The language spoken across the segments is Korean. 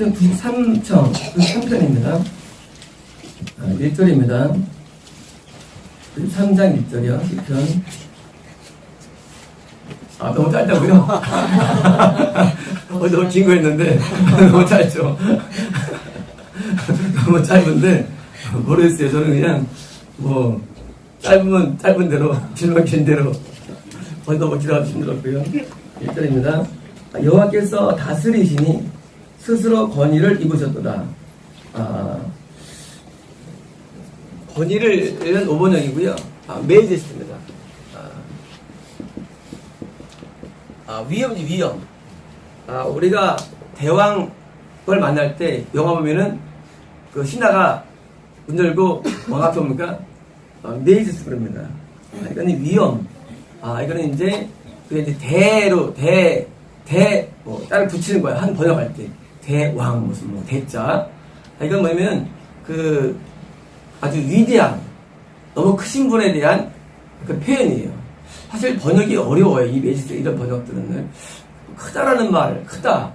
시편 93편입니다. 1절입니다. 3장 1절이요. 시편. 너무 짧다고요? 너무 긴 거 했는데 너무 짧죠. 너무 짧은데 모르겠어요. 저는 그냥 뭐 짧으면 짧은 대로, 길면 긴 대로 너무 길어도 힘들었고요. 1절입니다. 여호와께서 다스리시니 스스로 권위를 입으셨도다. 권위를 5번역이고요. 메이제스트입니다. 위엄이지, 위엄. 우리가 대왕을 만날 때 영화 보면은 그 신하가 문 열고 왕 앞에 옵니까? 메이제스트 그럽니다. 이거는 위엄. 이거는 이제 대로 딸을 붙이는 거야. 한 번역할 때. 대왕, 무슨 대자. 이건 뭐냐면 아주 위대한, 너무 크신 분에 대한 그 표현이에요. 사실 번역이 어려워요. 이 메이제스트 이런 번역들은. 크다라는 말, 크다,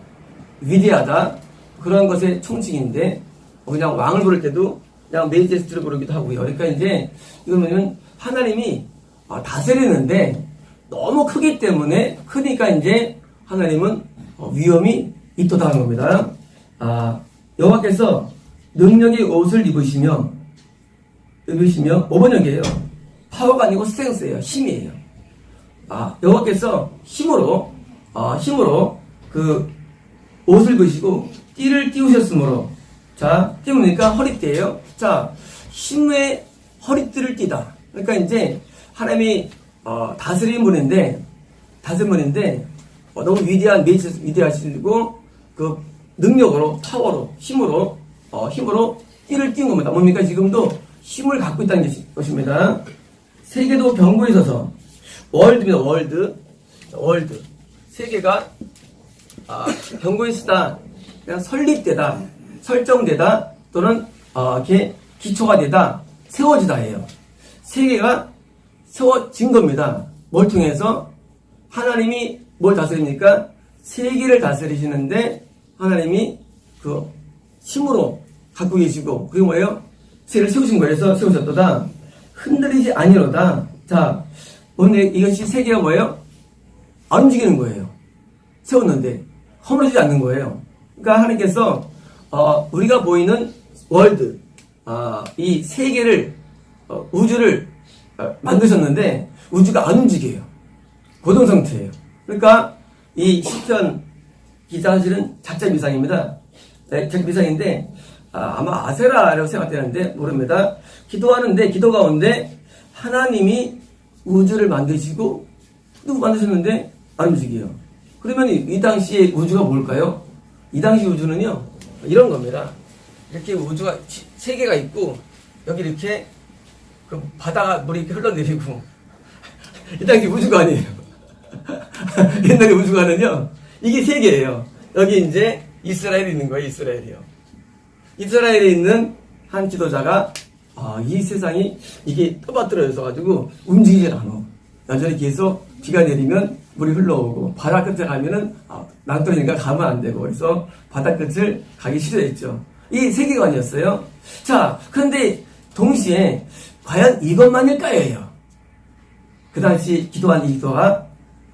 위대하다, 그런 것의 총칭인데, 그냥 왕을 부를 때도 그냥 메이제스트를 부르기도 하고요. 그러니까 이제, 이건 뭐냐면, 하나님이 다스리는데, 너무 크기 때문에, 크니까 이제, 하나님은 위엄이 있도다 하는 겁니다. 여호와께서 능력의 옷을 입으시며, 5번역이에요. 파워가 아니고 스트렝스예요. 힘이에요. 여호와께서 힘으로 그 옷을 입으시고 띠를 띄우셨으므로, 자, 띄우니까 허리띠예요. 자, 힘의 허리띠를 띠다. 그러니까 이제 하나님이 다스리는 분인데 너무 위대하시고 그 능력으로, 파워로, 힘으로 띠를 띄운 겁니다. 뭡니까? 지금도 힘을 갖고 있다는 것입니다. 세계도 경고에 있어서 월드입니다. 월드. 세계가 경고에 있다. 그냥 설립되다, 설정되다, 또는 이렇게 기초가 되다, 세워지다예요. 세계가 세워진 겁니다. 뭘 통해서? 하나님이 뭘 다스립니까? 세계를 다스리시는데 하나님이 그 힘으로 갖고 계시고, 그게 뭐예요? 세계를 세우신 거예요. 그래서 세우셨도다. 흔들리지 아니로다. 자, 오늘 이것이 세계가 뭐예요? 안 움직이는 거예요. 세웠는데 허물어지지 않는 거예요. 그러니까 하나님께서 우리가 보이는 월드, 이 세계를, 우주를 만드셨는데 우주가 안 움직여요. 고동 상태예요. 그러니까 이 시편 기자 사실은 자체 미상입니다. 자체 미상인데 아마 아세라라고 생각되는데 모릅니다. 기도하는데, 기도 가운데 하나님이 우주를 만드시고, 누구 만드셨는데 안 움직여요. 그러면 이 당시의 우주가 뭘까요? 이 당시 우주는요, 이런 겁니다. 이렇게 우주가 세 개가 있고, 여기 이렇게 그 바다가 물이 이렇게 흘러내리고, 이 당시 우주가 아니에요. 옛날에 우주가는요, 이게 세 개예요. 여기 이제 이스라엘이 있는 거예요. 이스라엘에 있는 한 지도자가 이 세상이 이게 떠받들어져 가지고 움직이질 않아. 여전히 계속 비가 내리면 물이 흘러오고, 바다 끝에 가면은 낭떠러니까 가면 안 되고, 그래서 바다 끝을 가기 싫어했죠. 이 세계관이었어요. 자, 그런데 동시에 과연 이것만일까요? 그 당시 기도한 이 기도가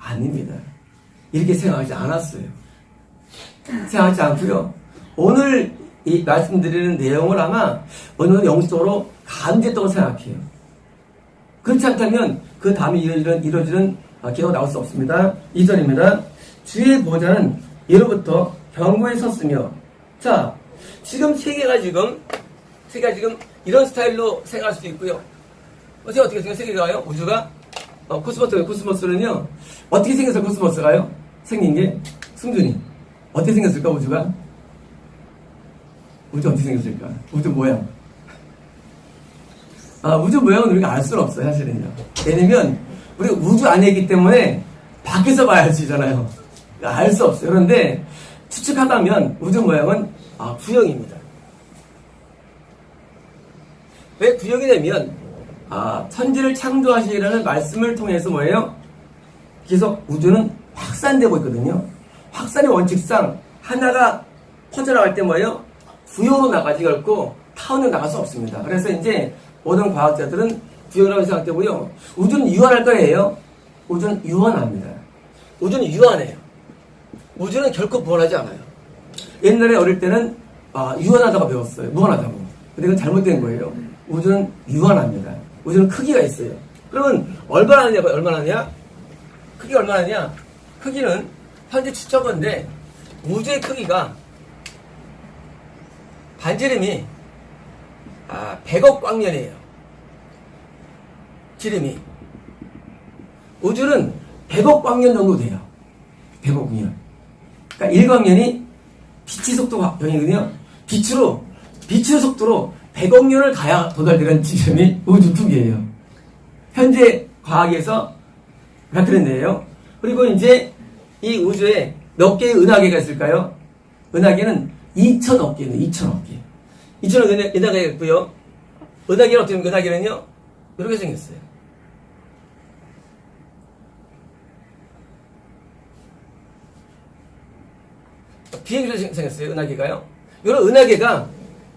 아닙니다. 이렇게 생각하지 않았어요. 생각하지 않고요. 오늘 이 말씀드리는 내용을 아마 어느 정도 영적으로 감지했다고 생각해요. 그렇지 않다면 그 다음에 이루어지는 기도가 나올 수 없습니다. 2절입니다. 주의 보좌는 예로부터 경고에 섰으며. 자, 지금 세계가 지금 이런 스타일로 생각할 수도 있고요. 어떻게 생겨? 세계가요? 우주가? 코스모스는요, 어떻게 생겼어요? 코스모스가요? 생긴 게? 승준이, 어떻게 생겼을까? 우주 어떻게 생겼을까? 우주 모양. 우주 모양은 우리가 알 수는 없어요, 사실은요. 왜냐면, 우리가 우주 안에 있기 때문에 밖에서 봐야 할 수 있잖아요. 알 수 없어요. 그런데, 추측하다면, 우주 모양은, 구형입니다. 왜 구형이 되면, 천지를 창조하시라는 말씀을 통해서 뭐예요? 계속 우주는 확산되고 있거든요. 확산의 원칙상, 하나가 퍼져나갈 때 뭐예요? 구형으로 나가지 결코 타원으로 나갈 수 없습니다. 그래서 이제 모든 과학자들은 구형이라고 생각되고요. 우주는 유한할 거예요. 우주는 유한합니다. 우주는 유한해요. 우주는 결코 무한하지 않아요. 옛날에 어릴 때는 유한하다고 배웠어요. 무한하다고. 근데 그건 잘못된 거예요. 우주는 유한합니다. 우주는 크기가 있어요. 그러면 얼마나 하냐? 얼마나 하냐? 크기가 얼마나 하냐? 크기는 현재 추정건데 우주의 크기가 반지름이 100억 광년이에요. 지름이. 우주는 100억 광년 정도 돼요. 100억 광년. 그러니까 1광년이 빛의 속도가 영이거든요. 빛의 속도로 100억 년을 가야 도달되는 지점이 우주 크기예요. 현재 과학에서 나타낸데요. 그리고 이제 이 우주에 몇 개의 은하계가 있을까요? 은하계는 2천억 개는 2천억 개. 2천억 은하계가 있고요. 은하계는 어떻게 보면 은하계는요, 이렇게 생겼어요. 비행기로 생겼어요, 은하계가요. 이런 은하계가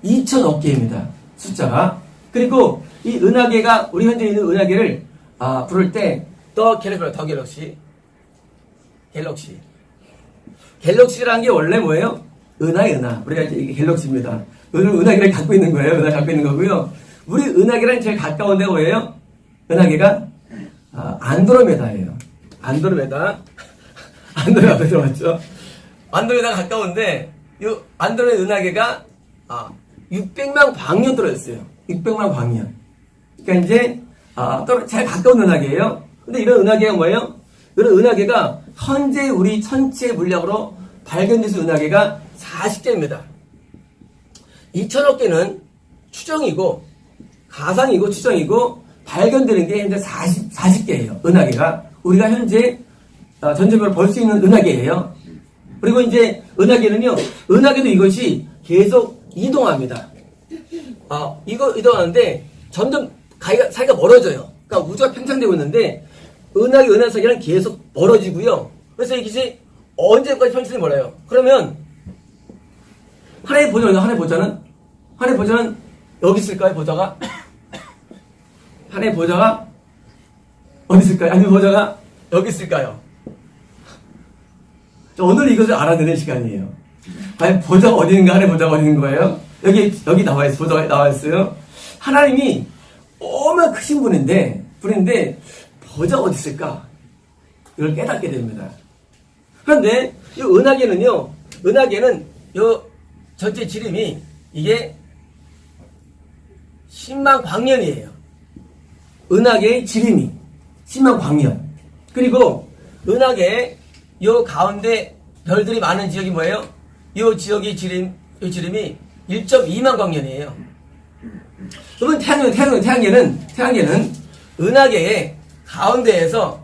2천억 개입니다. 숫자가. 그리고 이 은하계가, 우리 현재 있는 은하계를 부를 때, 더 갤럭시. 갤럭시라는 게 원래 뭐예요? 은하. 우리가 이게 갤럭시입니다. 은하계를 갖고 있는 거예요. 은하 갖고 있는 거고요. 우리 은하계랑 제일 가까운 데가 뭐예요? 은하계가 안드로메다예요. 안드로메다 앞에 들어왔죠? 안드로메다가 가까운데, 이 안드로메다 은하계가 600만 광년 떨어졌어요. 600만 광년. 그러니까 이제 제일 가까운 은하계예요. 근데 이런 은하계가 뭐예요? 이런 은하계가 현재 우리 천체 물리학으로 발견된 은하계가 40개입니다. 2천억 개는 추정이고 가상이고 추정이고 발견되는 게 현재 40개예요. 은하계가. 우리가 현재 전체적으로 볼 수 있는 은하계예요. 그리고 이제 은하계는요. 은하계도 이것이 계속 이동합니다. 이동하는데 점점 사이가 멀어져요. 그러니까 우주가 팽창되고 있는데 은하 사이랑 계속 멀어지고요. 그래서 이것이 언제까지 팽창이 멀어요. 그러면 하나의 보좌는 여기 있을까요? 보좌가? 하나의 보좌가 어디 있을까요? 아니면 보좌가 여기 있을까요? 오늘 이것을 알아내는 시간이에요. 아니, 보좌가 어디 있는가? 하나의 보좌가 어디 있는 거예요? 여기 나와 있어요. 보좌가 나와 있어요. 하나님이 얼마나 크신 분인데 보좌가 어디 있을까? 이걸 깨닫게 됩니다. 그런데 이 은하계는 전체 지름이 이게 10만 광년이에요. 은하계의 지름이 10만 광년. 그리고 은하계 요 가운데 별들이 많은 지역이 뭐예요? 요 지역의 지름이 1.2만 광년이에요. 그러면 태양계는 은하계의 가운데에서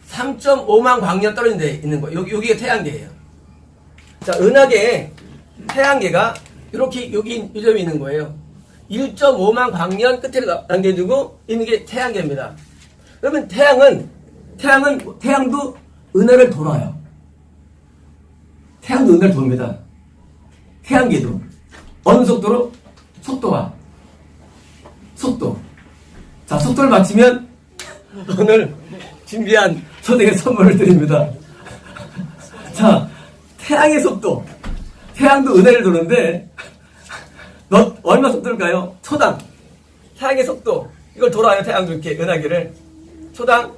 3.5만 광년 떨어진 데 있는 거예요. 여기가 태양계예요. 자, 은하계에 태양계가 이렇게 여기 이 점이 있는 거예요. 1.5만 광년 끝에 남겨두고 있는 게 태양계입니다. 그러면 태양도 은하를 돌아요. 태양도 은하를 돕니다. 태양계도. 어느 속도로? 속도. 자, 속도를 맞추면 오늘 준비한 초대의 선물을 드립니다. 자, 태양의 속도. 태양도 은하를 도는데 얼마 속도일까요? 초당. 태양의 속도. 이걸 돌아요. 태양도 이렇게 은하계를. 초당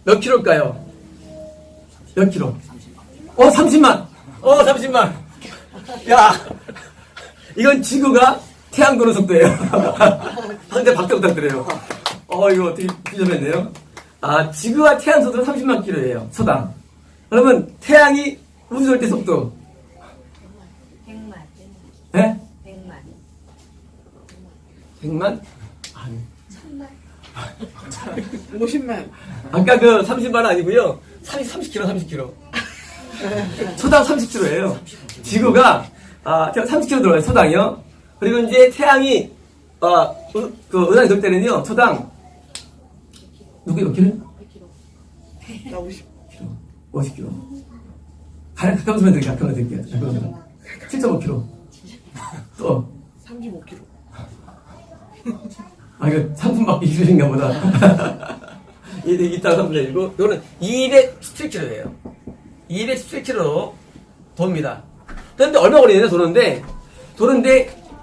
몇 킬로일까요? 몇 킬로? 30만. 30만. 야, 이건 지구가 태양 도는 속도예요. 한대 박수 부탁드려요. 이거 어떻게 비전했네요. 지구와 태양 속도는 30만 킬로예요. 초당. 그러면 태양이 우주 절대 속도. 100만. 네? 100만. 100만? 아니. 1000만. 50만. 아까 그 30만은 아니고요. 30kg. 초당 30kg예요. 지구가 30kg 들어가요. 초당이요. 그리고 이제 태양이 은하에 돌 때는요. 초당 누구 몇 킬로? 나 50. 50kg. 가까운 소리 드릴게요. 가까운 소리 드릴게요. 7.5kg. 또. 35kg. 아, 이거 상품받기 힘드신가 보다. 이따가 한번 내리고, 이거는 217kg예요. 217kg로 돕니다. 그런데 얼마 걸리냐, 도는데,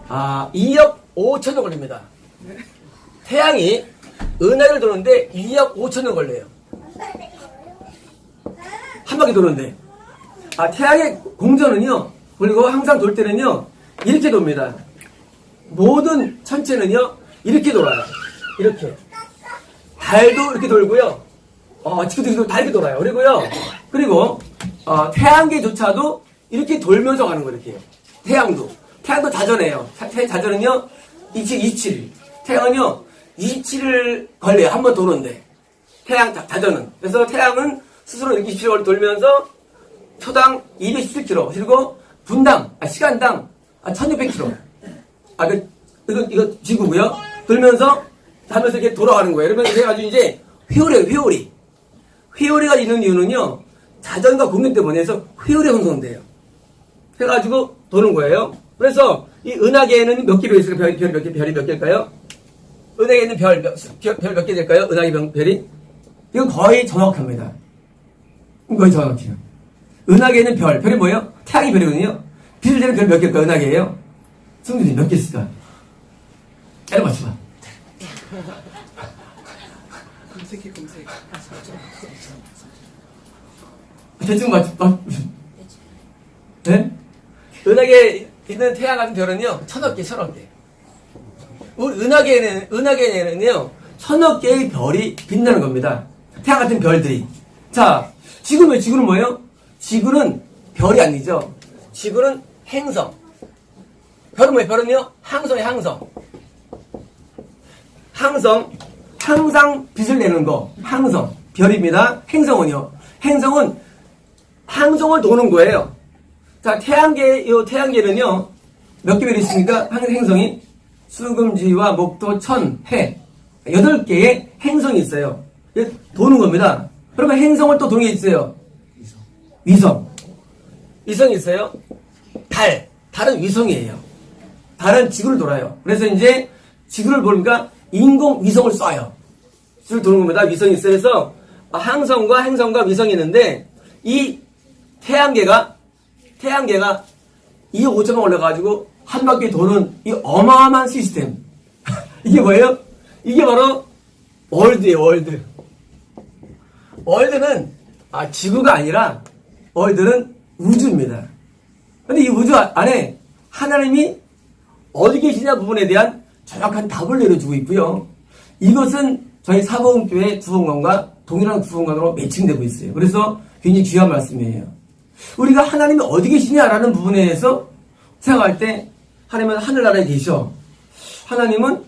2억 5천원 걸립니다. 태양이 은하를 도는데 2억 5천원 걸려요. 한 바퀴 도는데. 태양의 공전은요, 그리고 항상 돌 때는요, 이렇게 돕니다. 모든 천체는요, 이렇게 돌아요. 이렇게. 달도 이렇게 돌고요. 지구도 다 이렇게 돌아요. 그리고 태양계조차도 이렇게 돌면서 가는 거예요. 이렇게. 태양도 자전해요. 자전은요, 27일. 태양은요, 27일 걸려요. 한 번 도는데. 자전은. 그래서 태양은 스스로 이렇게 27일 돌면서 초당 217km. 그리고 시간당 1600km. 이거 지구고요. 돌면서 하면서 이렇게 돌아가는 거예요. 그러면 그래가지고 이제 회오리가 있는 이유는요, 자전과 공력 때문에 해서 회오리가 형성돼요. 해가지고 도는 거예요. 그래서 이 은하계에는 몇 개로 있을까요? 별이 몇 개일까요? 은하계에는 별 몇 개 될까요? 은하계 별이? 이건 거의 정확합니다. 거의 정확해요. 은하계에는 별이 뭐예요? 태양이 별이거든요. 빛을 내는 별 몇 개일까요? 은하계예요. 승준이 몇 개 있을까? 빨리 맞춰봐. 검색해. 대충 네? 은하계에 있는 태양 같은 별은요, 1000억 개. 우리 은하계에는요, 1000억 개의 별이 빛나는 겁니다. 태양 같은 별들이. 자, 지구는 뭐예요? 지구는 별이 아니죠. 지구는 행성. 별은 뭐예요? 별은요, 항성이에요, 항성. 항상 빛을 내는 거. 항성. 별입니다. 행성은요. 행성은 항성을 도는 거예요. 자, 태양계는요, 몇 개 별이 있습니까? 행성이? 수금지와 목토, 천, 해. 8개의 행성이 있어요. 도는 겁니다. 그러면 행성을 또 도는 게 있어요. 위성이 있어요. 달은 위성이에요. 달은 지구를 돌아요. 그래서 이제 지구를 보니까 인공위성을 쏴요. 지구를 도는 겁니다. 위성이 있어요. 그래서 항성과 행성과 위성이 있는데, 이 태양계가 2억 5천만 올라가지고 한 바퀴 도는 이 어마어마한 시스템. 이게 뭐예요? 이게 바로 월드예요, 월드. 월드는 지구가 아니라 월드는 우주입니다. 근데 이 우주 안에 하나님이 어디 계시냐 부분에 대한 정확한 답을 내려주고 있고요. 이것은 저희 사복음교회 구성관과 동일한 구성관으로 매칭되고 있어요. 그래서 굉장히 귀한 말씀이에요. 우리가 하나님이 어디 계시냐라는 부분에 대해서 생각할 때, 하나님은 하늘나라에 계셔. 하나님은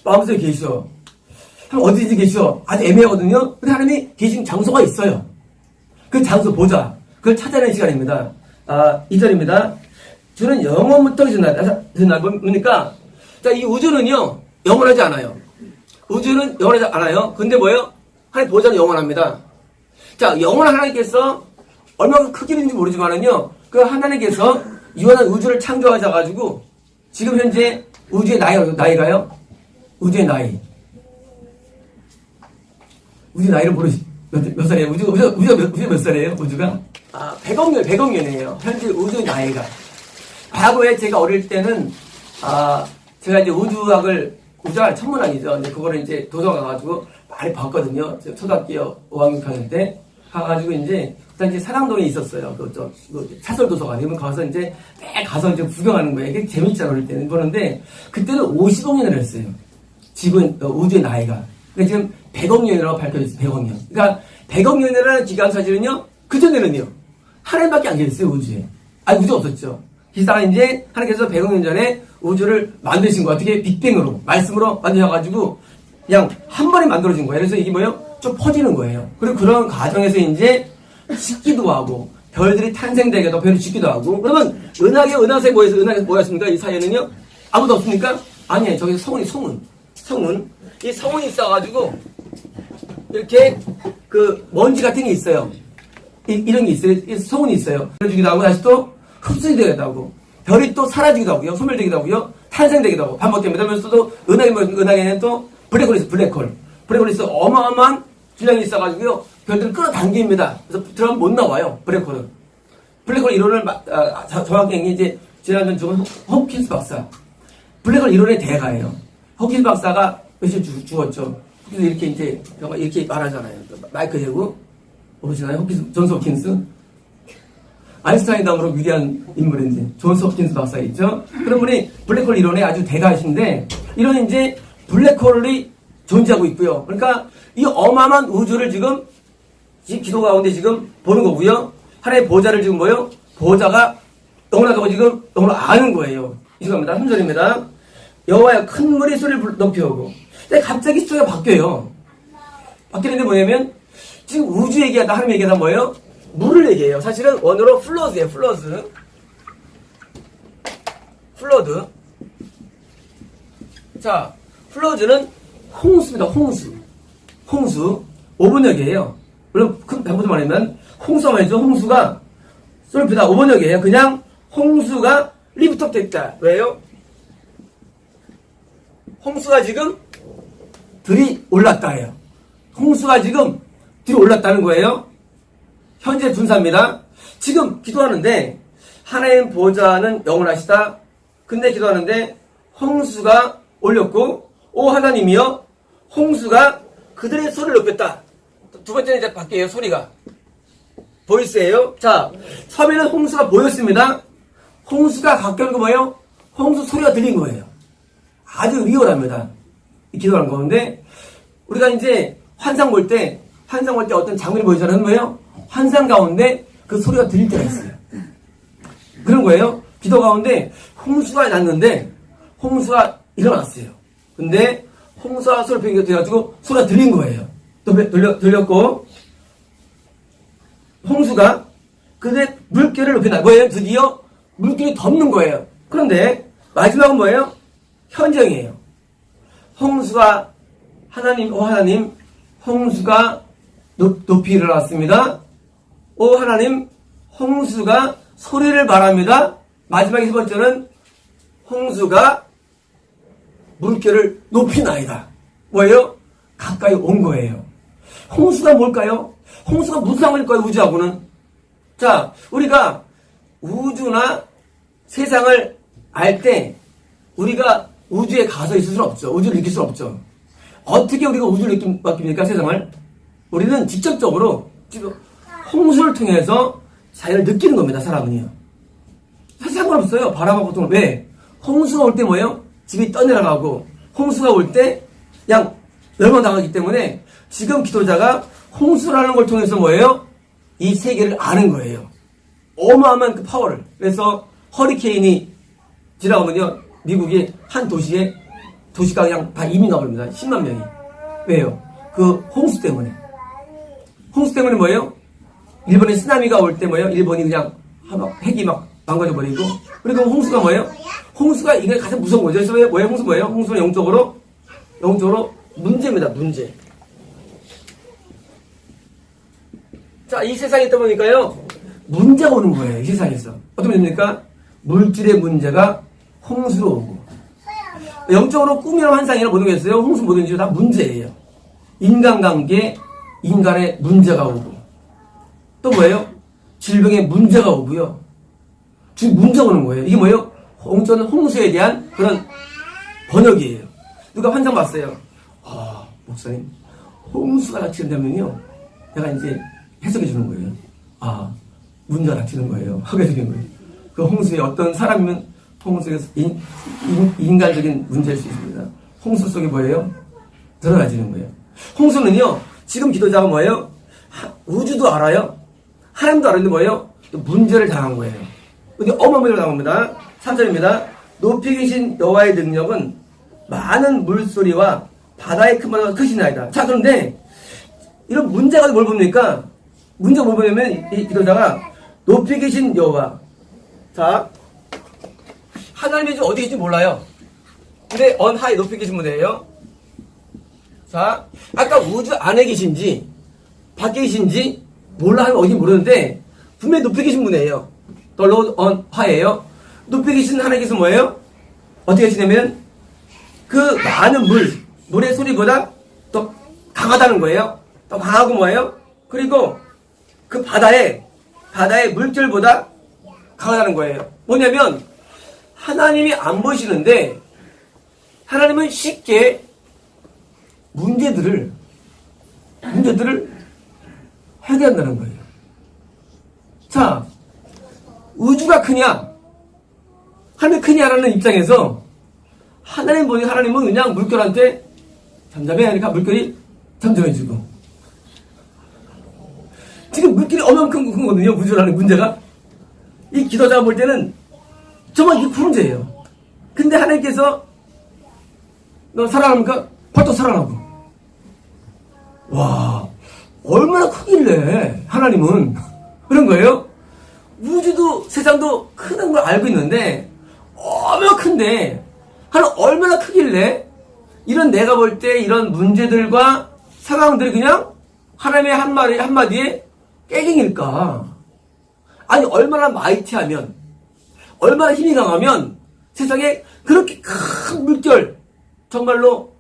마음속에 계셔. 하나님 어디든지 계셔. 아주 애매하거든요. 근데 하나님이 계신 장소가 있어요. 그 장소 보자. 그걸 찾아내는 시간입니다. 2절입니다. 주는 영원부터 계셨나 보니까, 자, 이 우주는요, 영원하지 않아요. 우주는 영원하지 않아요. 근데 뭐예요? 하나님 보좌는 영원합니다. 자, 영원한 하나님께서 얼마나 크게 있는지 모르지만은요, 그 하나님께서 유한한 우주를 창조하셔가지고, 지금 현재 우주의 나이가요? 우주의 나이를 모르시, 몇 살이에요? 우주가 몇 살이에요? 우주가? 100억 년이에요. 현재 우주의 나이가. 과거에 제가 어릴 때는, 제가 이제 우주학 천문학이죠. 이제 그거를 이제 도서관 가가지고 많이 봤거든요. 초등학교 5학년 다닐 때. 가가지고 이제, 그때 이제 사랑동에 있었어요. 사설 도서관에. 그러면 가서 이제, 매 가서 이제 구경하는 거예요. 이게 재밌잖아, 어릴 때는. 보는데, 그때는 50억 년을 했어요. 우주의 나이가. 근데 지금 100억 년이라고 밝혀졌어요. 100억 년. 그러니까, 100억 년이라는 기간 사실은요, 그전에는요, 하나님밖에 안 계셨어요, 우주에. 우주 없었죠. 기사가 이제, 하나님께서 100억 년 전에 우주를 만드신 거, 어떻게 빅뱅으로, 말씀으로 만드셔가지고, 그냥 한 번에 만들어진 거예요. 그래서 이게 뭐예요? 좀 퍼지는 거예요. 그리고 그런 과정에서 이제, 식기도 하고, 별들이 탄생되게도 별이 죽기도 하고, 그러면, 은하계 뭐였습니까? 이 사이에는요? 아무도 없습니까? 아니에요. 저기서 성운. 이 성운이 있어가지고, 이렇게, 먼지 같은 게 있어요. 이런 게 있어요. 소문이 있어요. 주기도 하고 다시 또 흡수되기도 하고 별이 또 사라지기도 하고요. 소멸되기도 하고요. 탄생되기도 하고 반복됩니다. 그러면서도 은하계는 또 블랙홀이 있어요. 블랙홀이 있어 어마어마한 질량이 있어가지고요. 별들을 끌어당깁니다. 그래서 들어가면 못 나와요. 블랙홀 이론을 정확히 이제 지난번 죽은 호킨스 박사. 블랙홀 이론의 대가예요. 호킨스 박사가 며칠 죽었죠. 그래서 이렇게 이제 이렇게 말하잖아요. 마이클 제고 모르시나요? 존스 호킨스. 아인슈타인 다음으로 위대한 인물인데 존스 호킨스 박사 있죠. 그런 분이 블랙홀 이론의 아주 대가이신데 이런 이제 블랙홀이 존재하고 있고요. 그러니까 이 어마어마한 우주를 지금 기도 가운데 지금 보는 거고요. 하나의 보좌를 지금 뭐요? 보좌가 너무나도 지금 너무나 아는 거예요. 이겁니다. 3절입니다. 여호와의 큰 물이 소리를 높이 오고. 근데 갑자기 수가 바뀌어요. 바뀌는데 뭐냐면 지금 우주 얘기하다 하나님 얘기하다 뭐예요? 물을 얘기해요. 사실은 원어로 플러드예요. 플러드. 자, 플러드는 홍수입니다. 홍수. 5번역이에요. 물론 큰 단어도 말하면 홍수가 말이죠. 홍수가 솔피다 5번역이에요. 그냥 홍수가 리프트업 됐다. 왜요? 홍수가 지금 들이 올랐다예요. 홍수가 지금 들이 올랐다는 거예요. 현재 분사입니다. 지금 기도하는데 하나님 보좌는 영원하시다. 근데 기도하는데 홍수가 올렸고 오 하나님이여 홍수가 그들의 소리를 높였다. 두 번째는 이제 바뀌어요. 소리가 보이스예요. 자, 처음에는 홍수가 보였습니다. 홍수가 가까운 거 뭐예요? 홍수 소리가 들린 거예요. 아주 리얼합니다. 이 기도하는 가운데 우리가 이제 환상 볼 때 어떤 장면이 보이잖아요. 뭐예요? 환상 가운데 그 소리가 들릴 때가 있어요. 그런 거예요. 기도 가운데 홍수가 났는데 홍수가 일어났어요. 근데 홍수가 소리가 돼가지고 소리가 들린 거예요. 들렸고 홍수가 근데 물결을 높인다. 뭐예요? 드디어 물결이 덮는 거예요. 그런데 마지막은 뭐예요? 현정이에요. 홍수가 하나님 홍수가 높이 일어났습니다. 오 하나님 홍수가 소리를 말합니다. 마지막 세 번째는 홍수가 물결을 높이나이다. 뭐예요? 가까이 온 거예요. 홍수가 뭘까요? 홍수가 무슨 상관일까요? 우주하고는. 자, 우리가 우주나 세상을 알 때 우리가 우주에 가서 있을 수는 없죠. 우주를 느낄 수는 없죠. 어떻게 우리가 우주를 느낍니까? 세상을? 우리는 직접적으로 지금 홍수를 통해서 자연을 느끼는 겁니다. 사람은요. 사실 상관없어요. 바람하고 보통 왜? 홍수가 올 때 뭐예요? 집이 떠내려가고 홍수가 올 때 그냥 멸망당하기 때문에 지금 기도자가 홍수라는 걸 통해서 뭐예요? 이 세계를 아는 거예요. 어마어마한 그 파워를. 그래서 허리케인이 지나가면요. 미국의 한 도시가 그냥 다 이민 가버립니다. 10만 명이. 왜요? 그 홍수 때문에. 홍수 때문에 뭐예요? 일본에 쓰나미가 올 때 뭐예요? 일본이 그냥 핵이 막 망가져버리고. 그리고 홍수가 뭐예요? 홍수가 이게 가장 무서운 거죠. 그래서 뭐예요? 홍수 뭐예요? 홍수는 영적으로 문제입니다. 문제. 자, 이 세상에 있다 보니까요. 문제가 오는 거예요. 이 세상에서. 어떤 문제입니까? 물질의 문제가 홍수로 오고. 영적으로 꿈이나 환상이나 모든 게 있어요. 홍수 뭐든지 다 문제예요. 인간관계, 인간의 문제가 오고. 또 뭐예요? 질병의 문제가 오고요. 지금 문제가 오는 거예요. 이게 뭐예요? 저는 홍수에 대한 그런 번역이에요. 누가 환상 봤어요. 아, 목사님, 홍수가 닥친다면요. 내가 이제 해석해 주는 거예요. 아, 문제가 닥치는 거예요. 하게 되는 거예요. 그 홍수에 어떤 사람이면 홍수에서 인간적인 문제일 수 있습니다. 홍수 속에 뭐예요? 드러나지는 거예요. 홍수는요, 지금 기도자가 뭐예요? 우주도 알아요. 하나님도 알았는데 뭐예요? 또 문제를 당한 거예요. 근데 어마어마하게 당합니다. 3절입니다. 높이 계신 여호와의 능력은 많은 물소리와 바다의 큰 바다가 크시나이다. 자, 그런데 이런 문제가 뭘 봅니까? 문제가 뭘 보냐면 이 기도자가 높이 계신 여호와. 자, 하나님이 지금 어디 계신지 몰라요. 근데 언하이 높이 계신 분이에요. 자, 아까 우주 안에 계신지 밖에 계신지 몰라 하면 어디 모르는데 분명히 높이 계신 분이에요. The Lord on high예요. 높이 계신 하나님께서 뭐예요? 어떻게 하시냐면 그 많은 물의 소리보다 더 강하다는 거예요. 더 강하고 뭐예요? 그리고 그 바다의 물결보다 강하다는 거예요. 뭐냐면 하나님이 안 보시는데 하나님은 쉽게 문제들을 해결한다는 거예요. 자, 우주가 크냐? 하늘이 크냐라는 입장에서 하나님은 그냥 물결한테 잠잠해 하니까 물결이 잠잠해지고. 지금 물결이 얼마큼 큰 거거든요, 우주라는 문제가. 이 기도자가 볼 때는 정말 이게 큰 문제예요. 근데 하나님께서 너 사랑합니까? 벌떡 살아나고. 와, 얼마나 크길래 하나님은 그런 거예요? 우주도 세상도 크다는 걸 알고 있는데 얼마나 큰데 하나님 얼마나 크길래 이런 내가 볼 때 이런 문제들과 상황들이 그냥 하나님의 한마디에 깨갱일까? 아니 얼마나 마이티하면 얼마나 힘이 강하면 세상에 그렇게 큰 물결 정말로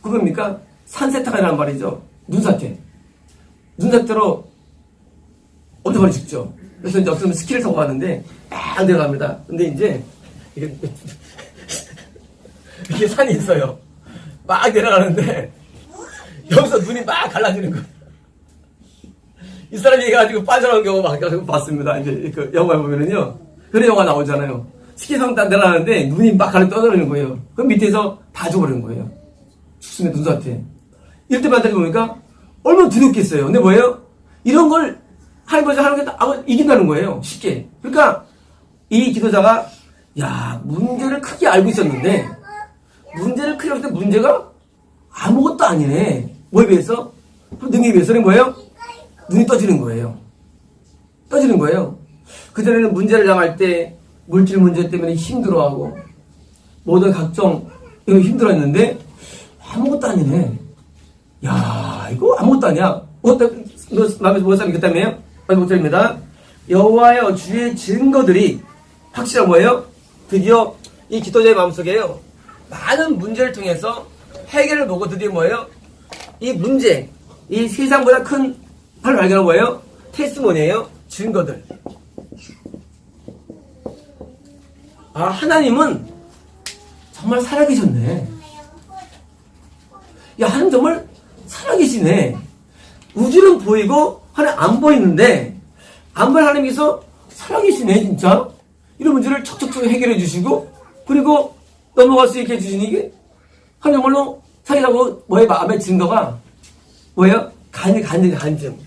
그겁니까? 산세타가라는 말이죠. 눈사태로 엄청 많이 죽죠. 그래서 이제 어떤 스키를 타고 가는데 막 내려갑니다. 근데 이제 이게 산이 있어요. 막 내려가는데 여기서 눈이 막 갈라지는 거예요. 이 사람이 해가지고 빠져나온 경우가 막 봤습니다. 이제 그 영화에 보면은요. 그런 영화 나오잖아요. 스키장 딱 내려가는데 눈이 막 갈라 떠내리는 거예요. 그럼 밑에서 다 죽어버리는 거예요. 죽습니다. 눈사태. 이럴 때 만나게 보니까 얼마나 두렵겠어요. 근데 뭐예요? 이런 걸 하나님께서 이긴다는 거예요. 쉽게. 그러니까 이 기도자가 문제를 크게 알고 있었는데 문제를 크게 알고 있는데 문제가 아무것도 아니네. 뭐에 비해서? 능력에 비해서는 뭐예요? 눈이 떠지는 거예요. 그전에는 문제를 당할 때 물질 문제 때문에 힘들어하고 모든 각종 이거 힘들어했는데 아무것도 아니네. 이거 아무것도 아니야. 마음에서 무엇을 믿겠다며요? 못 드립니다. 여호와여 주의 증거들이 확실한 거예요. 드디어 이 기도자의 마음속에요. 많은 문제를 통해서 해결을 보고 드디어 뭐예요? 이 문제, 이 세상보다 큰 바로 발견한 거예요. 테스티모니예요. 증거들. 하나님은 정말 살아계셨네. 하나님 정말 살아계시네. 우주는 보이고 하나님 안 보이는데 안 보이는 하나님께서 살아계시네 진짜. 이런 문제를 척척척 해결해 주시고 그리고 넘어갈 수 있게 해주시니 이게 하나님 정말로 살아계시고 뭐의 마음의 증거가 뭐예요? 간증.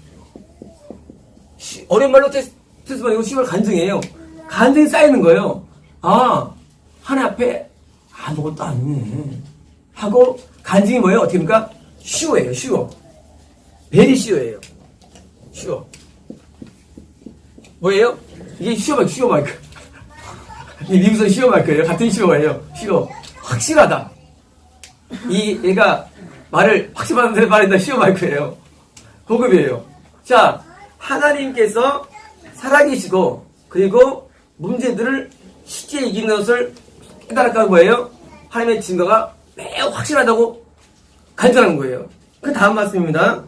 어려운 말로 테스트만이고 쉬운 간증이에요. 간증이 쌓이는 거예요. 하나님 앞에 아무것도 아니네 하고 간증이 뭐예요? 어떻게 합니까? 쉬워예요. 베리 쉬워예요. 뭐예요? 이게 쉬워 마이크. 이 미국에서 쉬워 마이크예요. 같은 쉬워예요. 확실하다. 얘가 말을 확실한 대로 말한다. 쉬워 마이크예요. 고급이에요. 자, 하나님께서 살아계시고 그리고 문제들을 쉽게 이기는 것을 깨달았다는 뭐예요? 하나님의 증거가 매우 확실하다고 간증하는 거예요. 그 다음 말씀입니다.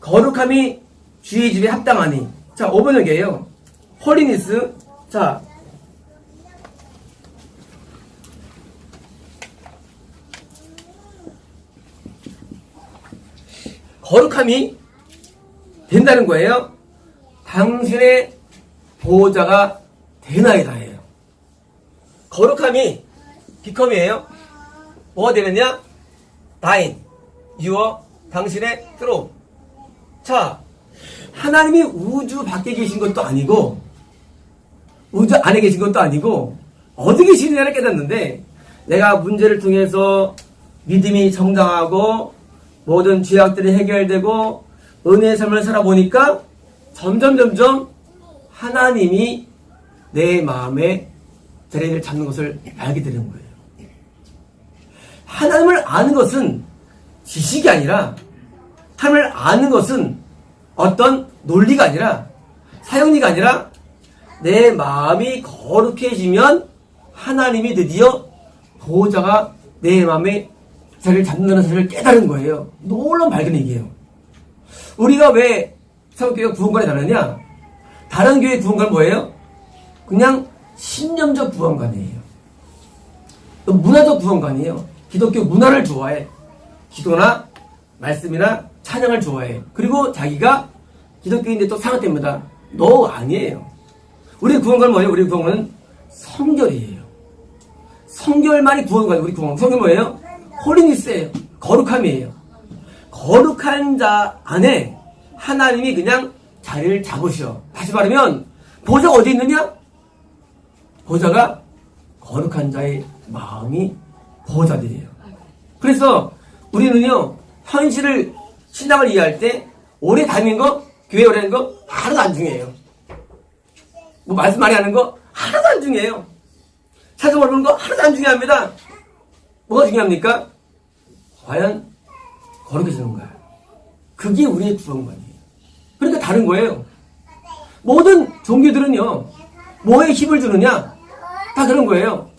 거룩함이 주의 집에 합당하니. 자, 5번역이에요. 홀리니스. 자, 거룩함이 된다는 거예요. 당신의 보호자가 되나이다 해요. 거룩함이 비컴이에요. 뭐가 되느냐? 다인, 유어, 당신의 트로. 자, 하나님이 우주 밖에 계신 것도 아니고 우주 안에 계신 것도 아니고 어디 계시느냐를 깨닫는데 내가 문제를 통해서 믿음이 성장하고 모든 죄악들이 해결되고 은혜의 삶을 살아보니까 점점 하나님이 내 마음에 자리를 잡는 것을 알게 되는 거예요. 하나님을 아는 것은 지식이 아니라 하나님을 아는 것은 어떤 논리가 아니라 사용리가 아니라 내 마음이 거룩해지면 하나님이 드디어 보호자가 내 마음에 자리를 잡는다는 사실을 깨달은 거예요. 놀라운 발견이에요. 우리가 왜 사목교회가 구원관이 다르냐? 다른 교회 구원관은 뭐예요? 그냥 신념적 구원관이에요. 또 문화적 구원관이에요. 기독교 문화를 좋아해. 기도나 말씀이나 찬양을 좋아해. 그리고 자기가 기독교인데 또 상관됩니다. 너 아니에요. 우리 구원관은 뭐예요? 우리 구원관은 성결이에요. 성결만이 구원관이에요. 우리 구원관. 성결 뭐예요? 홀리니스예요. 거룩함이에요. 거룩한 자 안에 하나님이 그냥 자리를 잡으셔. 다시 말하면 보좌가 어디 있느냐? 보좌가 거룩한 자의 마음이 보호자들이에요. 그래서 우리는요, 현실을, 신앙을 이해할 때 오래 다니는 거, 교회 오래 하는 거 하나도 안 중요해요. 뭐 말씀 많이 하는 거 하나도 안 중요해요. 사정 올리는 거 하나도 안 중요합니다. 뭐가 중요합니까? 과연 거룩해지는 거야. 그게 우리의 구원관이에요. 그러니까 다른 거예요. 모든 종교들은요, 뭐에 힘을 주느냐? 다 그런 거예요.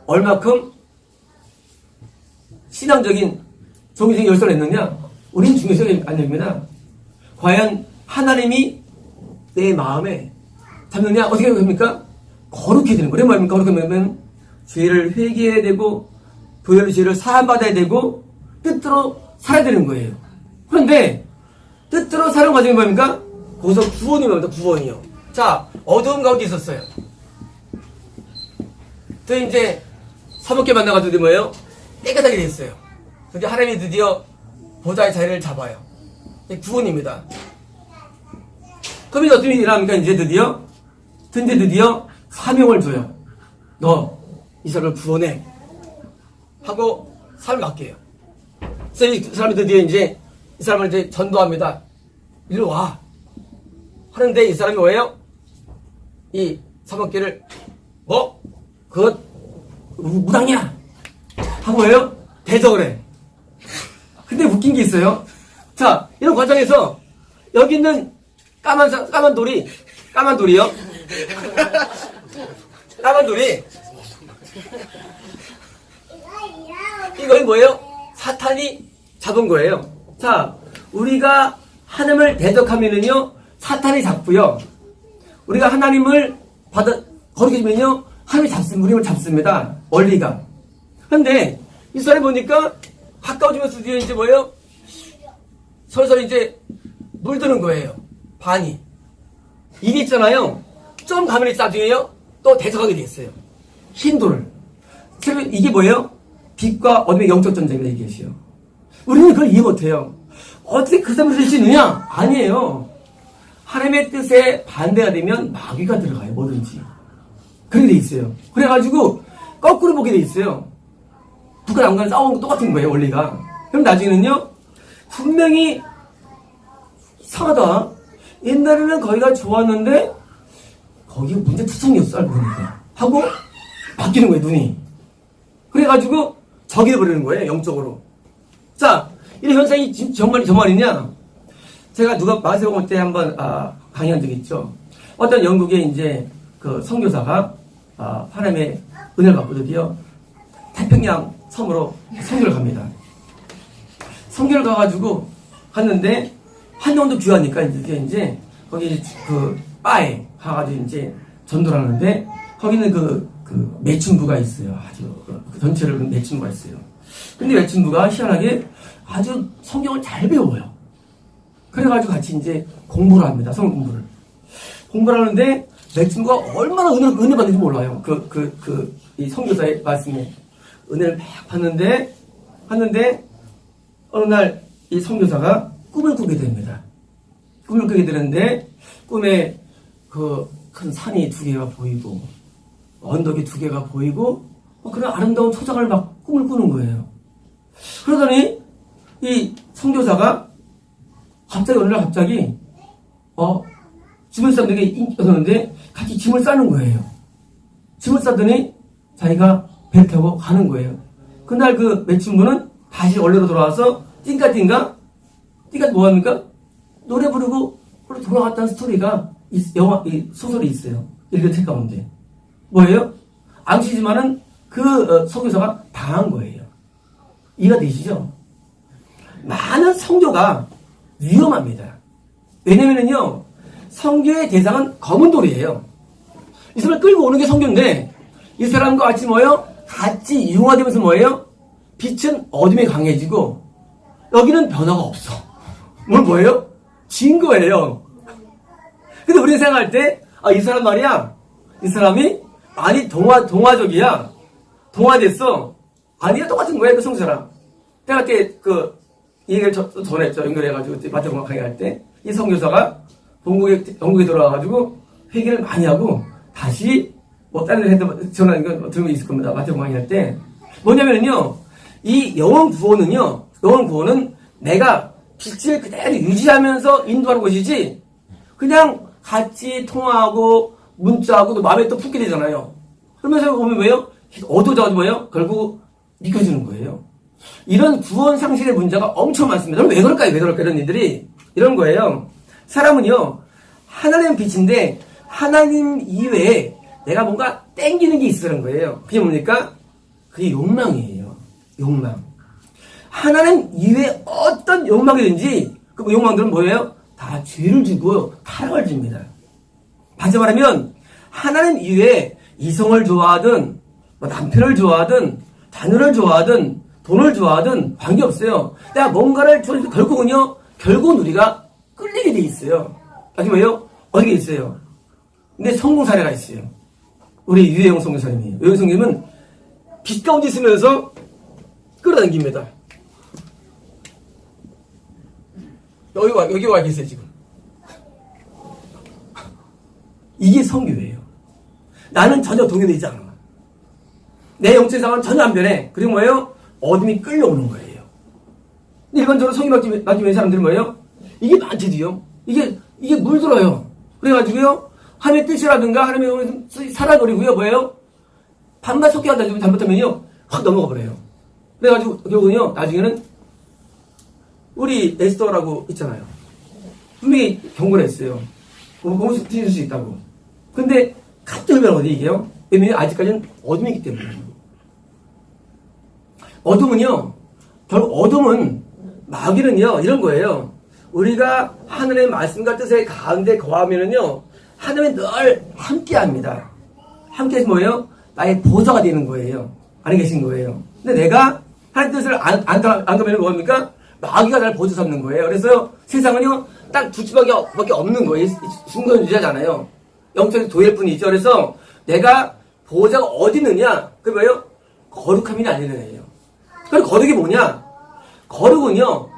얼마큼 신앙적인 종교적인 열성을 했느냐? 우린 중요성이 아닙니다. 과연 하나님이 내 마음에 잡느냐? 어떻게 됩니까? 거룩해지는 거예요. 뭐입니까? 거룩하면 죄를 회개해야 되고 교회의 죄를 사함받아야 되고 뜻대로 살아야 되는 거예요. 그런데 뜻대로 사는 과정이 뭡니까? 거기서 구원이 뭡니까? 구원이요. 자, 어두운 가운데 있었어요. 또 이제 사목계 만나가지고 뭐예요? 깨끗하게 됐어요. 근데 하나님이 드디어 보좌의 자리를 잡아요. 구원입니다. 그럼 이제 어떤 일이 일어납니까? 이제 드디어 사명을 줘요. 너 이 사람을 구원해 하고 삶을 맡겨요. 그래서 이 사람이 드디어 이제 이 사람을 이제 전도합니다. 이리 와 하는데 이 사람이 뭐예요? 이 사목계를 그것 무당이야 하고 뭐예요? 대적을 해. 근데 웃긴 게 있어요. 자, 이런 과정에서 여기 있는 까만 돌이요. 까만 돌이 이건 뭐예요? 사탄이 잡은 거예요. 자, 우리가 하나님을 대적하면은요, 사탄이 잡고요. 우리가 하나님을 거룩해지면요, 하나님이 우리를 잡습니다. 원리가. 근데 이 사람이 보니까 가까워지면서 뒤에 이제 뭐예요? 서서히 이제 물드는 거예요. 반이. 이게 있잖아요. 좀 가면 나중에요, 또 대적하게 돼 있어요. 흰 돌을. 이게 뭐예요? 빛과 어둠의 영적 전쟁이다, 이게요. 우리는 그걸 이해 못해요. 어떻게 그 사람을 될 수 있느냐? 아니에요. 하나님의 뜻에 반대가 되면 마귀가 들어가요, 뭐든지. 그렇게 돼 있어요. 그래가지고, 거꾸로 보게 돼 있어요. 북한 남간 싸우는 거 똑같은 거예요, 원리가. 그럼 나중에는요, 분명히 이상하다. 옛날에는 거기가 좋았는데, 거기 문제 투성이었어, 알고 보니까. 하고, 바뀌는 거예요, 눈이. 그래가지고, 적이 돼버리는 거예요, 영적으로. 자, 이런 현상이 정말이냐? 제가 마세오공 때 한번, 강의한 적이 있죠. 어떤 영국의 이제, 그 선교사가, 하나님의 은혜를 받고 드디어 태평양 섬으로 선교를 갑니다. 선교를 가가지고 갔는데, 한정도 귀하니까 이제, 거기 그, 바에 가가지고 이제 전도를 하는데, 거기는 그 매춘부가 있어요. 아주, 그 전체를 매춘부가 있어요. 근데 매춘부가 희한하게 아주 성경을 잘 배워요. 그래가지고 같이 이제 공부를 합니다. 성경 공부를. 공부를 하는데, 매춘부가 얼마나 은혜 받는지 몰라요. 이 선교사의 말씀에. 은혜를 막 받는데, 어느 날 이 선교사가 꿈을 꾸게 됩니다. 꿈을 꾸게 되는데, 꿈에 큰 산이 두 개가 보이고, 언덕이 두 개가 보이고, 그런 아름다운 초장을 막 꿈을 꾸는 거예요. 그러더니, 이 선교사가 어느 날 갑자기, 주변 사람들에게 인기가 섰는데, 같이 짐을 싸는 거예요. 짐을 싸더니, 자기가 배를 타고 가는 거예요. 그날 그 매춘부는 다시 원래로 돌아와서, 띵까 뭐 합니까? 노래 부르고 그와 같은 스토리가 소설이 있어요. 일개 책 가운데. 뭐예요? 앙치지만은 그 선교사가 당한 거예요. 이해가 되시죠? 많은 선교가 위험합니다. 왜냐면은요, 선교의 대상은 검은 돌이에요. 이 사람을 끌고 오는 게 선교인데, 이 사람과 같이 뭐예요? 같이 융화되면서 뭐예요? 빛은 어둠에 강해지고, 여기는 변화가 없어. 뭐예요? 진 거예요. 근데 우리는 생각할 때, 이 사람 말이야. 이 사람이 많이 동화적이야. 동화됐어. 아니야, 똑같은 거야, 그 성사랑. 내가 그때 이 얘기를 전했죠. 연결해가지고, 마태복음 강의할 때. 이 선교사가 영국에 돌아와가지고 회개를 많이 하고, 다시, 다른 데 전하는 건 들은 거 있을 겁니다. 마태복음 강의할 때. 뭐냐면요, 이 영혼 구원은 내가 빛을 그대로 유지하면서 인도하는 것이지, 그냥 같이 통화하고, 문자하고도 마음에 또 품게 되잖아요. 그러면서 보면 뭐예요? 어두워져가지고 뭐예요? 결국 믿겨지는 거예요. 이런 구원 상실의 문제가 엄청 많습니다. 그럼 왜 그럴까요? 이런 일들이? 이런 거예요. 사람은요, 하나님 빛인데, 하나님 이외에 내가 뭔가 땡기는 게 있으라는 거예요. 그게 뭡니까? 그게 욕망이에요. 욕망. 하나님 이외에 어떤 욕망이든지, 그 욕망들은 뭐예요? 다 죄를 지고 타락을 집니다. 다시 말하면, 하나님 이외에 이성을 좋아하든, 남편을 좋아하든, 자녀를 좋아하든, 돈을 좋아하든, 관계없어요. 내가 뭔가를 좋아해서 결국은 우리가 끌리게 돼 있어요. 여기 뭐예요? 어디에 있어요? 근데 성공 사례가 있어요. 우리 유해영 선교사님이에요. 유해영 선교사님은 빛 가운데 있으면서 끌어당깁니다. 여기 와 계세요, 지금. 이게 선교예요. 나는 전혀 동요되지 않아. 내 영적 상황은 전혀 안 변해. 그리고 뭐예요? 어둠이 끌려오는 거예요. 근데 일반적으로 성교 맡기는 사람들은 뭐예요? 이게 많지도요. 이게 물들어요. 그래가지고요, 하나님의 뜻이라든가 하나님의 살아버리고요, 뭐예요? 반만 속해간다 좀 잘못하면요, 확 넘어가 버려요. 그래가지고 결국은요, 나중에는 우리 에스더라고 있잖아요. 분명히 경고를 했어요. 몸을 뒤질 수 있다고. 근데 갑자기 흡연은 어디 이게요? 왜냐면 아직까지는 어둠이기 때문에. 어둠은요, 결국 어둠은, 마귀는요, 이런 거예요. 우리가 하늘의 말씀과 뜻의 가운데 거하면은요, 하나님은 늘 함께 합니다. 함께 해서 뭐예요? 나의 보좌가 되는 거예요. 안에 계신 거예요. 근데 내가 하나님 뜻을 안 가면 뭐합니까? 마귀가 나를 보좌 삼는 거예요. 그래서 세상은요, 딱 두 수밖에 없는 거예요. 순간주의자잖아요. 영적인 도일 뿐이죠. 그래서 내가 보호자가 어디 있느냐? 그게 뭐예요? 거룩함이 아니는 애예요. 그럼 거룩이 뭐냐? 거룩은요,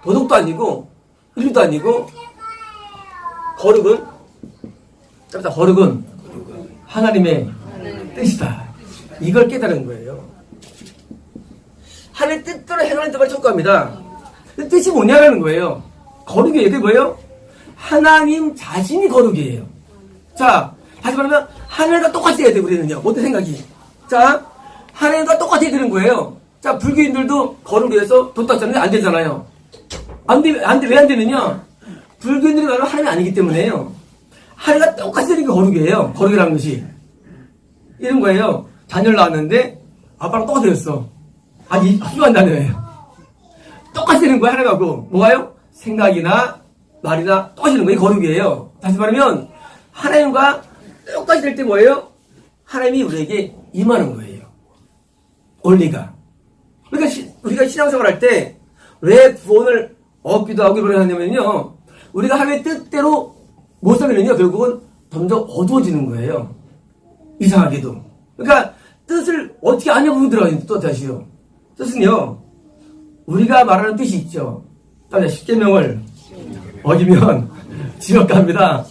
도덕도 아니고, 의리도 아니고, 거룩은 하나님의 뜻이다. 이걸 깨달은 거예요. 하나님의 뜻대로 행하는 자가 촉구합니다. 뜻이 뭐냐라는 거예요. 거룩이에요. 그게 뭐예요? 하나님 자신이 거룩이에요. 자, 다시 말하면 하나님과 똑같이 해야 돼, 우리는요. 어떤 생각이? 자, 하나님과 똑같이 해야 되는 거예요. 자, 불교인들도 거룩을 해서 돈 땄잖아요. 안 되잖아요. 왜 안 되느냐? 불교인들이 말하면 하나님이 아니기 때문에요. 하나님과 똑같이 되는 게 거룩이에요. 거룩이라는 것이. 이런 거예요. 자녀를 낳았는데, 아빠랑 똑같이 됐어. 아니, 훌륭한 자녀예요. 똑같이 되는 거야, 하나님하고. 뭐가요? 생각이나 말이나 똑같이 되는 거예요. 거룩이에요. 다시 말하면, 하나님과 똑같이 될 때 뭐예요? 하나님이 우리에게 임하는 거예요. 원리가. 그러니까 우리가 신앙생활 할 때 왜 구원을 얻기도 하고 이걸 하냐면요, 우리가 하나님의 뜻대로 못 살면요, 결국은 점점 어두워지는 거예요. 이상하게도. 그러니까 뜻을 어떻게 아냐고 들어가요. 또 다시요. 뜻은요, 우리가 말하는 뜻이 있죠. 따라 10계명을 어기면 지옥 갑니다.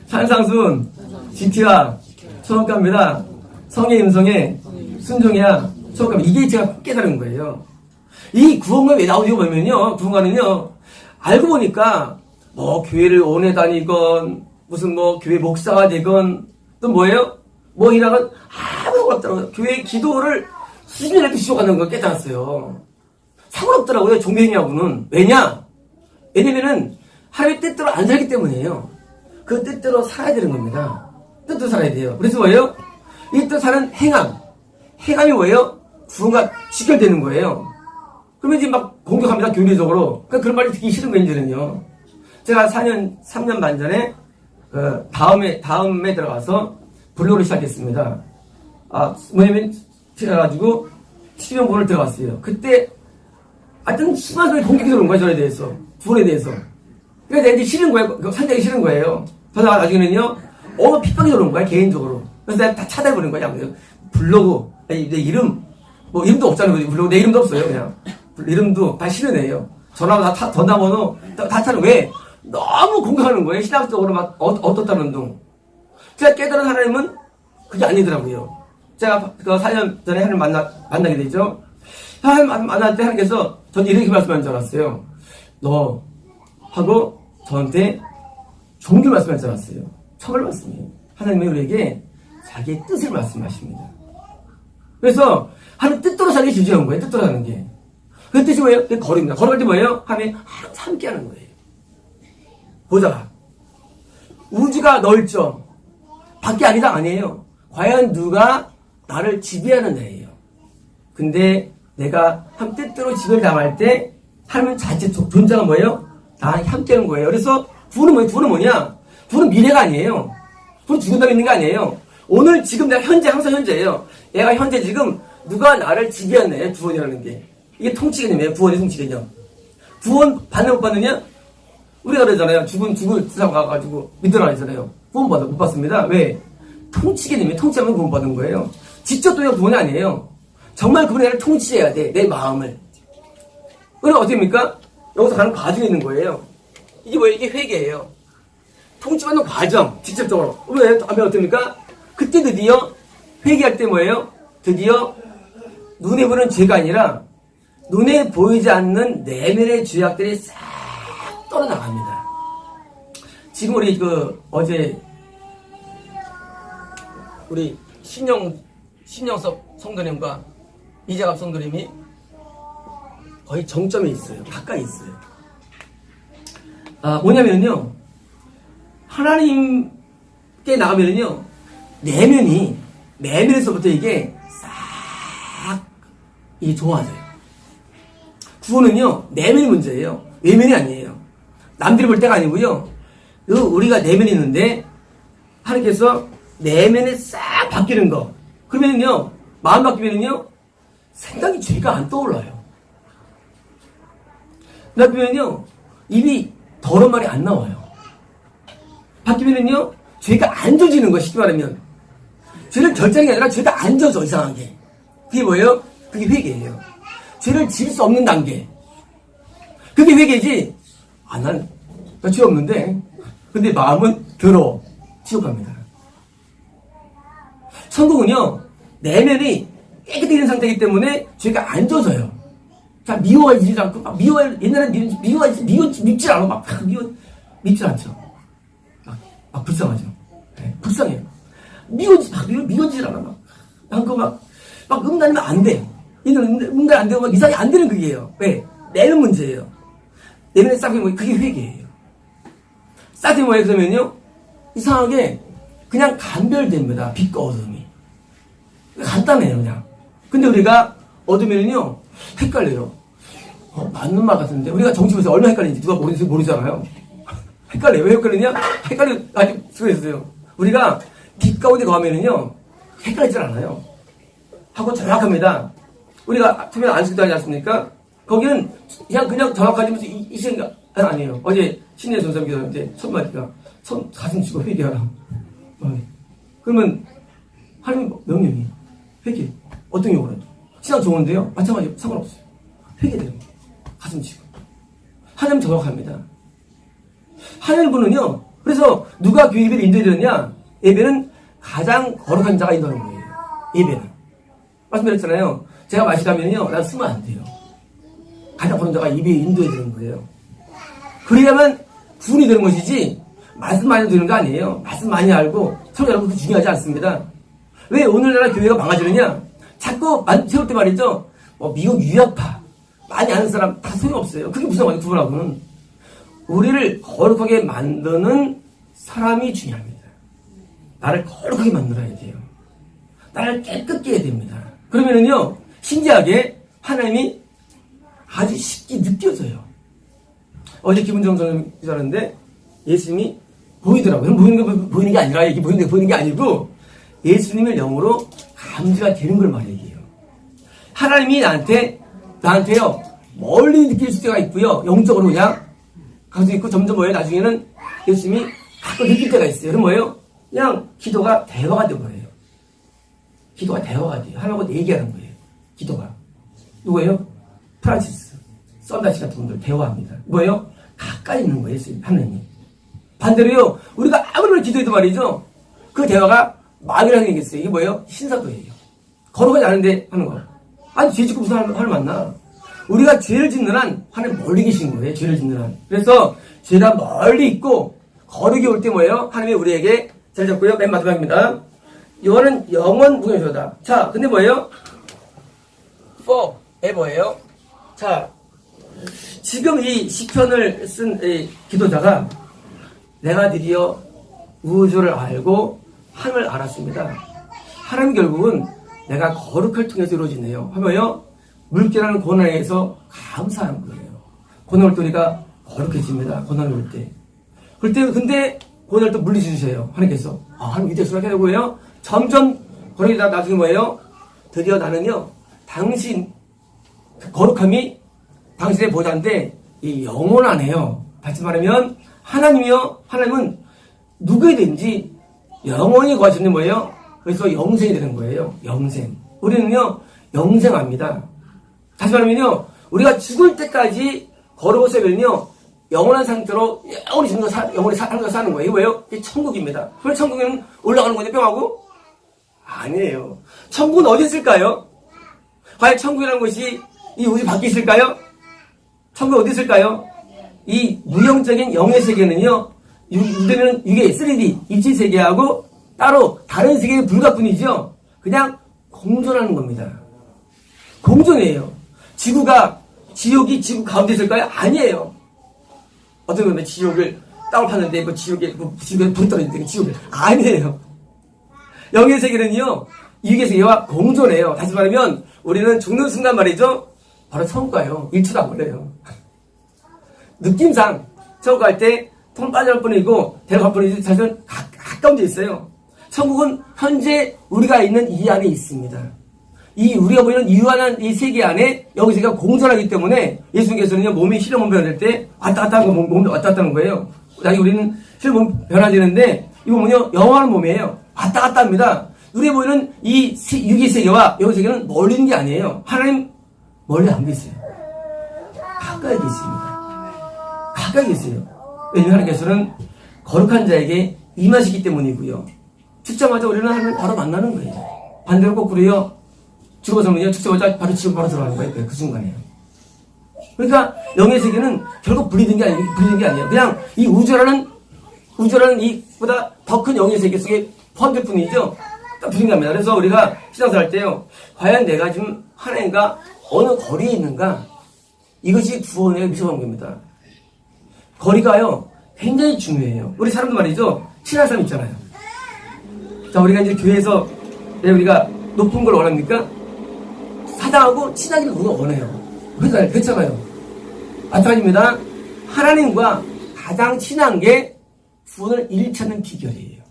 산상순, 지티라, 천국 갑니다. 성에 임성에 순종해야 천국 갑니다. 이게 제가 깨달은 거예요. 이 구원가 왜 나오냐고 보면요, 구원가는요, 알고 보니까 뭐 교회를 오래 다니건 무슨 뭐 교회 목사가 되건 또 뭐예요? 뭐 이라건 아무것도 없더라고요. 교회 기도를 수준이 이렇게 지속하는 걸 깨달았어요. 상관없더라고요, 종교행위하고는. 왜냐면은 하나님의 뜻대로 안 살기 때문이에요. 그 뜻대로 살아야 되는 겁니다. 뜻대로 살아야 돼요. 그래서 뭐예요? 이 뜻 사는 행함이 뭐예요? 구원과 직결되는 거예요. 그러면 이제 막 공격합니다, 교리적으로. 그러니까 그런 말이 듣기 싫은 거예요, 이제는요. 제가 3년 반 전에, 다음에 들어가서 블로그를 시작했습니다. 뭐냐면, 그래가지고, 12명분을 들어갔어요. 그때, 하여튼, 심한 소리 공격이 들어온 거예요, 저에 대해서. 구원에 대해서. 그래서 이제 싫은 거예요. 상당히 싫은 거예요. 그러다가 나중에는요, 핍박이 들어온 거예요, 개인적으로. 그래서 내가 다 차단해버린 거야. 블로그, 내 이름, 뭐, 이름도 없잖아요. 블로그, 내 이름도 없어요, 그냥. 이름도 다 싫어내요. 전화번호, 다 차는 왜? 너무 공격하는 거예요. 신학적으로 막, 어떻다는 둥. 제가 깨달은 하나님은 그게 아니더라고요. 제가 그 4년 전에 하나님 만나게 되죠. 하나님 만날 때 하나님께서 전 이렇게 말씀하신 줄 알았어요. 너, 하고 저한테 종교 말씀하신 줄 알았어요. 처벌 말씀이에요. 하나님이 우리에게 자기의 뜻을 말씀하십니다. 그래서 하나님 뜻대로 살기 주제한 거예요. 뜻대로 사는 게. 그 뜻이 뭐예요? 그게 걸음입니다. 걸어갈 때 뭐예요? 하나님 함께 하는 거예요. 보자. 우주가 넓죠. 밖에 아니에요. 과연 누가 나를 지배하는 자예요. 근데 내가 한 뜻대로 지배를 당할 때 하나님 자체 존재가 뭐예요? 나랑 함께 하는 거예요. 그래서 구원은 뭐예요? 구원은 뭐냐? 구원은 미래가 아니에요. 구원은 죽은 다음에 있는 게 아니에요. 오늘 지금 내가 항상 현재예요. 내가 현재 지금 누가 나를 지배하네. 구원이라는 게. 이게 통치개념이에요. 구원의 통치개념. 구원 받는 못 받느냐? 우리가 그러잖아요. 죽을 세상 가가지고 믿으라 하잖아요. 구원 못 받습니다. 왜? 통치개념이 통치하면 구원 받는 거예요. 직접 도의 구원이 아니에요. 정말 그분이 나를 통치해야 돼. 내 마음을. 그럼 어떻게 합니까? 여기서 가는 과정이 있는 거예요. 이게 뭐예요? 이게 회개예요. 통치받는 과정, 직접적으로. 왜? 하면 어떻습니까? 그때 드디어 회개할 때 뭐예요? 드디어 눈에 보이는 죄가 아니라 눈에 보이지 않는 내면의 죄악들이 싹 떨어나갑니다. 지금 우리 어제 우리 신영섭 성도님과 이재갑 성도님이 거의 정점에 있어요. 가까이 있어요. 뭐냐면요. 하나님께 나가면요. 내면에서부터 이게 싹, 이게 좋아져요. 구원은요, 내면이 문제예요. 외면이 아니에요. 남들이 볼 때가 아니고요. 우리가 내면이 있는데, 하나님께서 내면에 싹 바뀌는 거. 그러면요, 마음 바뀌면요, 생각이 죄가 안 떠올라요. 바뀌면요, 입이 더러운 말이 안 나와요. 바뀌면요, 죄가 안 져지는 거, 쉽게 말하면. 죄를 결정이 아니라 죄가 안 져져, 이상하게. 그게 뭐예요? 그게 회개예요. 죄를 지을 수 없는 단계. 그게 회개지. 나 죄 없는데. 근데 마음은 더러워. 지옥 갑니다. 천국은요, 내면이 깨끗해진 상태이기 때문에 죄가 안 져져요. 자, 미워하지 않고, 옛날에 밉질 않아. 밉질 않죠. 막 불쌍하죠. 네, 불쌍해요. 미워지질 않아. 응답하면 안 돼. 응답 안 되고 이상이 안 되는 그게예요. 왜? 내면 문제예요. 내면에 싹이 뭐예요? 그게 회개예요. 싹이 뭐예요? 그러면요, 이상하게 그냥 간별됩니다. 빛과 어둠이. 간단해요, 그냥. 근데 우리가 어둠에는요, 헷갈려요. 맞는 말 같은데. 우리가 정치부에서 얼마나 헷갈리는지 누가 모르잖아요. 헷갈려요. 왜 헷갈리냐? 아직 수가 있어요. 우리가 빛 가운데 거하면은요, 헷갈리질 않아요. 하고 정확합니다. 우리가 처음에 안식도 하지 않습니까? 거기는 그냥 정확하지 이 생각 아니에요. 어제 신의 전성기도 이제 첫 마디가 가슴 치고 회개하라. 그러면 하나님 명령이 회개. 어떤 경우는 신앙 좋은데요? 마찬가지로 상관없어요. 회개되는 거. 가슴 치고. 하나님 정확합니다. 하나님분은요. 그래서 누가 교회 예배를 인도해드렸냐? 예배는 가장 거룩한 자가 인도하는 거예요. 예배는. 말씀드렸잖아요. 제가 마시다면요. 난 쓰면 안 돼요. 가장 거룩한 자가 예배에 인도해드리는 거예요. 그래야만 구원이 되는 것이지 말씀 많이 듣는 거 아니에요. 말씀 많이 알고 서로 여러분 그거 중요하지 않습니다. 왜 오늘날의 교회가 망가지느냐? 자꾸 세울 때 말이죠. 미국 유학파 많이 아는 사람 다 소용없어요. 그게 무슨 말이에요? 구분하고는 우리를 거룩하게 만드는 사람이 중요합니다. 나를 거룩하게 만들어야 돼요. 나를 깨끗게 해야 됩니다. 그러면은요, 신기하게 하나님이 아주 쉽게 느껴져요. 어제 기분 좋은 사람이 있었는데 예수님이 보이더라고요. 보이는 게 아니라, 이게 보이는 게 아니고 예수님을 영으로 감지가 되는 걸 말해요. 하나님이 나한테요, 멀리 느낄 때가 있고요. 영적으로 그냥 가서 있고 점점 뭐예요? 나중에는 예수님이 가끔 느낄 때가 있어요. 그럼 뭐예요? 그냥 기도가 대화가 되어버려요. 기도가 대화가 돼요. 하나님하고 얘기하는 거예요. 기도가. 누구예요? 프란시스, 썬다시 같은 분들 대화합니다. 뭐예요? 가까이 있는 거예요. 하나님이. 반대로요, 우리가 아무리 기도해도 말이죠, 그 대화가 마귀라는 게 있어요. 이게 뭐예요? 신사도예요. 거룩하지 않은데 하는 거. 아니, 죄 짓고 무슨 하나님 만나? 우리가 죄를 짓는 한 하나님 멀리 계신 거예요. 죄를 짓는 한. 그래서 죄가 멀리 있고 거룩이 올 때 뭐예요? 하나님이 우리에게 잘 잡고요. 맨 마지막입니다. 이거는 영원 무경조다. 자, 근데 뭐예요? forever예요. 자, 지금 이 시편을 쓴 이 기도자가 내가 드디어 우주를 알고 하나님을 알았습니다. 하나님 결국은 내가 거룩할 통해서 이루어지네요. 하면요, 물결하는 고난에서 감사한 거예요. 고난 올 때 우리가 거룩해집니다. 고난 올 때. 근데 고난을 또 물리주세요. 하나님께서. 하나님 이대 수락해야 되고요. 점점 거룩이다. 나중에 뭐예요? 드디어 나는요, 당신, 거룩함이 당신의 보좌인데, 이 영원하네요. 다시 말하면, 하나님은 누구에든지 영원히 거하시는 뭐예요? 그래서 영생이 되는 거예요. 영생. 우리는요, 영생합니다. 다시 말하면요, 우리가 죽을 때까지 걸어오면요, 영원한 상태로 영원히 영원히 사는 거예요. 이거예요? 이게 천국입니다. 그럼 천국에는 올라가는 거냐, 뿅하고? 아니에요. 천국은 어디 있을까요? 과연 천국이라는 것이 이 우주 밖에 있을까요? 천국이 어디 있을까요? 이 무형적인 영의 세계는요, 이제는 이게 3D, 입지 세계하고 따로 다른 세계의 불가뿐이죠. 그냥 공존하는 겁니다. 공존이에요. 지옥이 지구 가운데 있을까요? 아니에요. 어떤 분은 지옥을 땅을 파는데 지옥에 불이 떨어지는데 지옥을 아니에요. 영의 세계는요, 이익의 세계와 공존해요. 다시 말하면 우리는 죽는 순간 말이죠, 바로 천국 가요. 1초도 안 걸려요. 느낌상 천국 갈 때 통 빠져날 뿐이고 데려갈 뿐이지 사실은 가까운 데 있어요. 천국은 현재 우리가 있는 이 안에 있습니다. 이 우리가 보이는 유한한 이 세계 안에 여기 세계가 공존하기 때문에 예수님께서는요, 몸이 실험 몸 변할 때 왔다 갔다 하는 거, 몸이 왔다 갔다 하는 거예요. 나중에 우리는 실험 몸 변화되는데 이 몸은요, 영원한 몸이에요. 왔다 갔다 합니다. 우리가 보이는 이 육의 세계와 여기 세계는 멀리 있는 게 아니에요. 하나님 멀리 안 계세요. 가까이 계십니다. 가까이 계세요. 왜냐하면 하나님께서는 거룩한 자에게 임하시기 때문이고요. 죽자마자 우리는 하나님을 바로 만나는 거예요. 반대로 거꾸로요, 죽어서는요, 죽자마자 바로 지옥 바로 들어가는 거예요. 그 순간에요. 그러니까 영의 세계는 결국 분리된 게 아니에요. 그냥 이 우주라는 이보다 더 큰 영의 세계 속에 포함될 뿐이죠. 딱 분리된 겁니다. 그래서 우리가 신앙생활 할 때요, 과연 내가 지금 하나님과 어느 거리에 있는가? 이것이 구원에 미쳐가는 겁니다. 거리가요, 굉장히 중요해요. 우리 사람도 말이죠, 친한 사람 있잖아요. 자, 우리가 이제 교회에서 왜 우리가 높은 걸 원합니까? 사랑하고 친하기를 우리가 원해요. 그렇잖아요. 마찬가지입니다. 하나님과 가장 친한 게 구원을 잃지 비결이에요.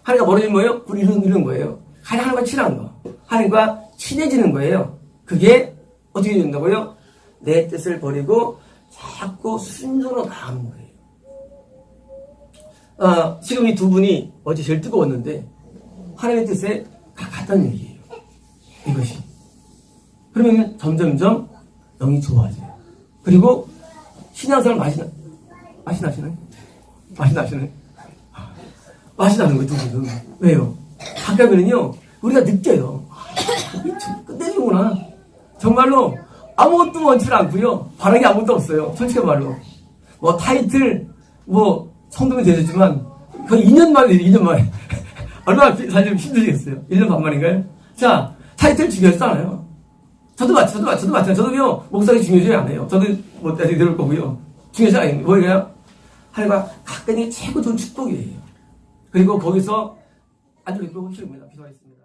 하나님과 멀어지면 뭐예요? 우리 잃는 거예요. 가장 하나님과 친한 거. 하나님과 친해지는 거예요. 그게 어떻게 된다고요? 내 뜻을 버리고 자꾸 순종으로 나가는 거예요. 지금 이 두 분이 어제 제일 뜨거웠는데 하나님의 뜻에 같다는 얘기예요. 이것이. 그러면 점점점 영이 좋아져요. 그리고 신앙생활 맛이 나시나요? 맛이 나시나요? 맛이 나는 거예요, 두 분은. 왜요? 가까이면요, 우리가 느껴요. 끝내주구나. 정말로 아무것도 원치 않고요. 바라기 아무것도 없어요. 솔직한 말로. 뭐 타이틀, 뭐 성도면 되겠지만 거의 2년 만에. 얼마나 사실 힘드시겠어요? 1년 반 만인가요? 자, 타이틀 중요하잖아요. 저도 마찬가지요. 목사가 중요하지 않아요. 저도 뭐 나중에 내려올 거고요. 중요해서 아닙니다. 뭐예요? 하나님과 가까이 최고 좋은 축복이에요. 그리고 거기서 안정을 이끌고 힘입니다. 기도하겠습니다.